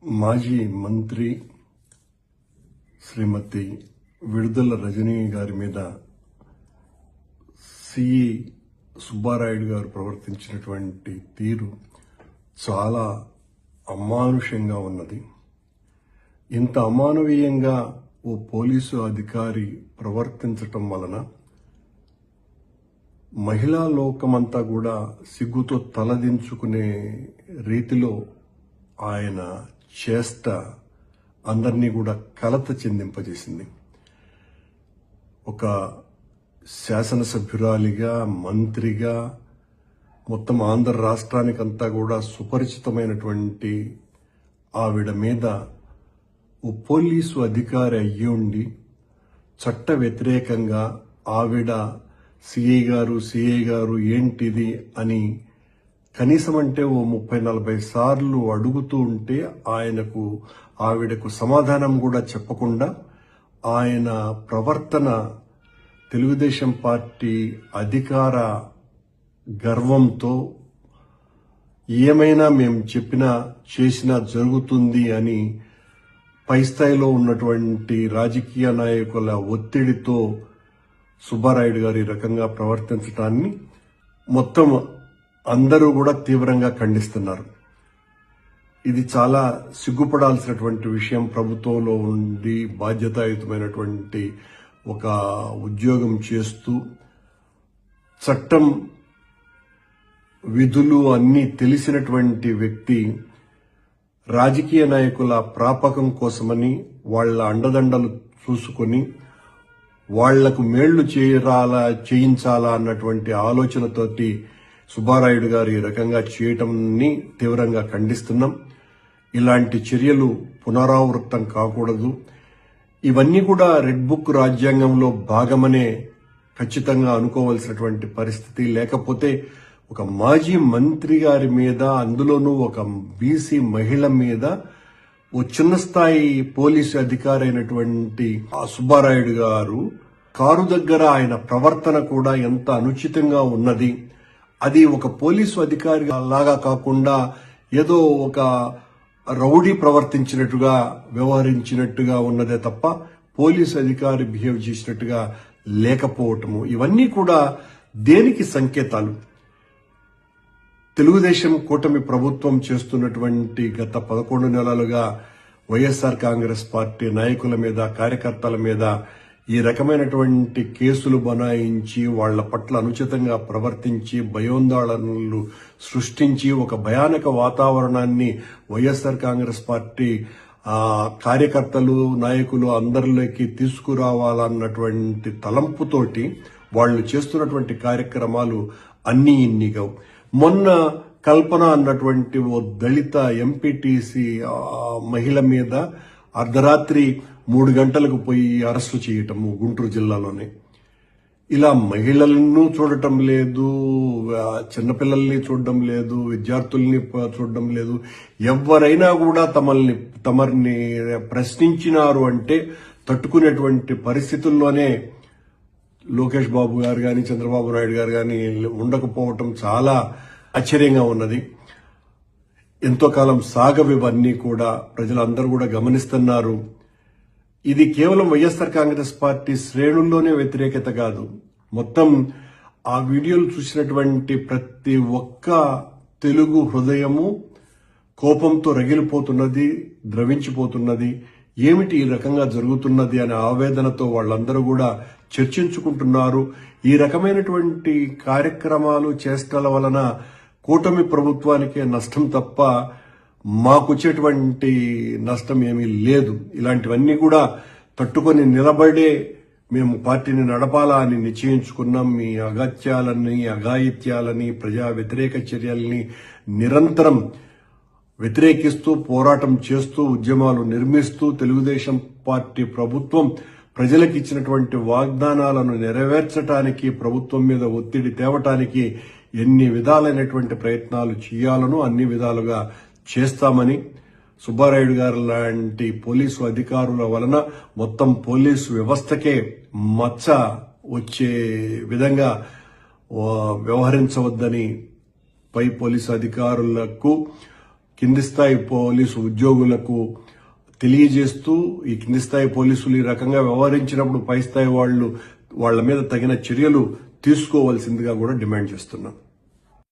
మాజీ మంత్రి శ్రీమతి విడుదల రజనీ గారి మీద సిఈ సుబ్బారాయుడు గారు ప్రవర్తించినటువంటి తీరు చాలా అమానుషంగా ఉన్నది. ఇంత అమానవీయంగా ఓ పోలీసు అధికారి ప్రవర్తించటం వలన మహిళా లోకమంతా కూడా సిగ్గుతో తలదించుకునే రీతిలో ఆయన చేష్ట అందరినీ కూడా కలత చెందింపజేసింది. ఒక శాసనసభ్యురాలిగా, మంత్రిగా, మొత్తం ఆంధ్ర రాష్ట్రానికంతా కూడా సుపరిచితమైనటువంటి ఆవిడ మీద ఓ పోలీసు అధికారి అయ్యుండి చట్ట వ్యతిరేకంగా ఆవిడ సిఐ గారు ఏంటిది అని కనీసం అంటే ఓ 30-40 సార్లు అడుగుతూ ఉంటే ఆవిడకు సమాధానం కూడా చెప్పకుండా ఆయన ప్రవర్తన తెలుగుదేశం పార్టీ అధికార గర్వంతో ఏమైనా మేము చెప్పినా చేసినా జరుగుతుంది అని పై స్థాయిలో ఉన్నటువంటి రాజకీయ నాయకుల ఒత్తిడితో సుబ్బారాయుడు గారు ఈ రకంగా ప్రవర్తించడాన్ని మొత్తం అందరూ కూడా తీవ్రంగా ఖండిస్తున్నారు. ఇది చాలా సిగ్గుపడాల్సినటువంటి విషయం. ప్రభుత్వంలో ఉండి బాధ్యతాయుతమైనటువంటి ఒక ఉద్యోగం చేస్తూ చట్టం విధులు అన్నీ తెలిసినటువంటి వ్యక్తి రాజకీయ నాయకుల ప్రాపకం కోసమని వాళ్ల అండదండలు చూసుకొని వాళ్లకు మేళ్లు చేయించాలా అన్నటువంటి ఆలోచనతోటి సుబ్బారాయుడు గారు ఈ రకంగా చేయటంని తీవ్రంగా ఖండిస్తున్నాం. ఇలాంటి చర్యలు పునరావృతం కాకూడదు. ఇవన్నీ కూడా రెడ్ బుక్ రాజ్యాంగంలో భాగమనే ఖచ్చితంగా అనుకోవాల్సినటువంటి పరిస్థితి. లేకపోతే ఒక మాజీ మంత్రి గారి మీద, అందులోనూ ఒక బీసీ మహిళ మీద ఓ చిన్న స్థాయి పోలీసు అధికారి అయినటువంటి సుబ్బారాయుడు గారు కారు దగ్గర ఆయన ప్రవర్తన కూడా ఎంత అనుచితంగా ఉన్నది. అది ఒక పోలీసు అధికారి లాగా కాకుండా ఏదో ఒక రౌడీ ప్రవర్తించినట్టుగా వ్యవహరించినట్టుగా ఉన్నదే తప్ప పోలీసు అధికారి బిహేవ్ చేసినట్టుగా లేకపోవటము, ఇవన్నీ కూడా దేనికి సంకేతాలు? తెలుగుదేశం కూటమి ప్రభుత్వం చేస్తున్నటువంటి గత 11 నెలలుగా వైఎస్ఆర్ కాంగ్రెస్ పార్టీ నాయకుల మీద, కార్యకర్తల మీద ఈ రకమైనటువంటి కేసులు బనాయించి వాళ్ల పట్ల అనుచితంగా ప్రవర్తించి భయోందోళనలు సృష్టించి ఒక భయానక వాతావరణాన్ని వైఎస్ఆర్ కాంగ్రెస్ పార్టీ కార్యకర్తలు, నాయకులు అందరిలోకి తీసుకురావాలన్నటువంటి తలంపుతోటి వాళ్లు చేస్తున్నటువంటి కార్యక్రమాలు అన్నీ ఇన్నిగా. మొన్న కల్పన అన్నటువంటి ఓ దళిత ఎంపీటీసీ మహిళ మీద అర్ధరాత్రి 3 గంటలకు పోయి అరెస్టు చేయటము గుంటూరు జిల్లాలోనే. ఇలా మహిళలను చూడటం లేదు, చిన్నపిల్లల్ని చూడడం లేదు, విద్యార్థుల్ని చూడడం లేదు. ఎవరైనా కూడా తమరిని ప్రశ్నించినారు అంటే తట్టుకునేటువంటి పరిస్థితుల్లోనే లోకేష్ బాబు గారు గాని, చంద్రబాబు నాయుడు గారు గాని ఉండకపోవటం చాలా ఆశ్చర్యంగా ఉన్నది. ఎంతో కాలం సాగవివన్నీ కూడా ప్రజలందరూ కూడా గమనిస్తున్నారు. ఇది కేవలం వైఎస్ఆర్ కాంగ్రెస్ పార్టీ శ్రేణుల్లోనే వ్యతిరేకత కాదు. మొత్తం ఆ వీడియోలు చూసినటువంటి ప్రతి ఒక్క తెలుగు హృదయము కోపంతో రగిలిపోతున్నది, ద్రవించిపోతున్నది. ఏమిటి ఈ రకంగా జరుగుతున్నది అనే ఆవేదనతో వాళ్ళందరూ కూడా చర్చించుకుంటున్నారు. ఈ రకమైనటువంటి కార్యక్రమాలు చేష్టల వలన కూటమి ప్రభుత్వానికే నష్టం తప్ప మాకొచ్చేటువంటి నష్టం ఏమీ లేదు. ఇలాంటివన్నీ కూడా తట్టుకొని నిలబడే మేము పార్టీని నడపాలా అని నిశ్చయించుకున్నాం. మీ అగత్యాలని, అఘాయిత్యాలని, ప్రజా వ్యతిరేక చర్యల్ని నిరంతరం వ్యతిరేకిస్తూ, పోరాటం చేస్తూ, ఉద్యమాలు నిర్మిస్తూ తెలుగుదేశం పార్టీ ప్రభుత్వం ప్రజలకు ఇచ్చినటువంటి వాగ్దానాలను నెరవేర్చడానికి, ప్రభుత్వం మీద ఒత్తిడి తేవటానికి ఎన్ని విధాలైనటువంటి ప్రయత్నాలు చేయాలనో అన్ని విధాలుగా చేస్తామని, సుబ్బారాయుడు గారు లాంటి పోలీసు అధికారుల వలన మొత్తం పోలీసు వ్యవస్థకే మచ్చ వచ్చే విధంగా వ్యవహరించవద్దని పై పోలీసు అధికారులకు కింది స్థాయి పోలీసు ఉద్యోగులకు తెలియజేస్తూ ఈ కింది స్థాయి పోలీసులు ఈ రకంగా వ్యవహరించినప్పుడు పై స్థాయి వాళ్ళ మీద తగిన చర్యలు తీసుకోవాల్సిందిగా కూడా డిమాండ్ చేస్తున్నాం.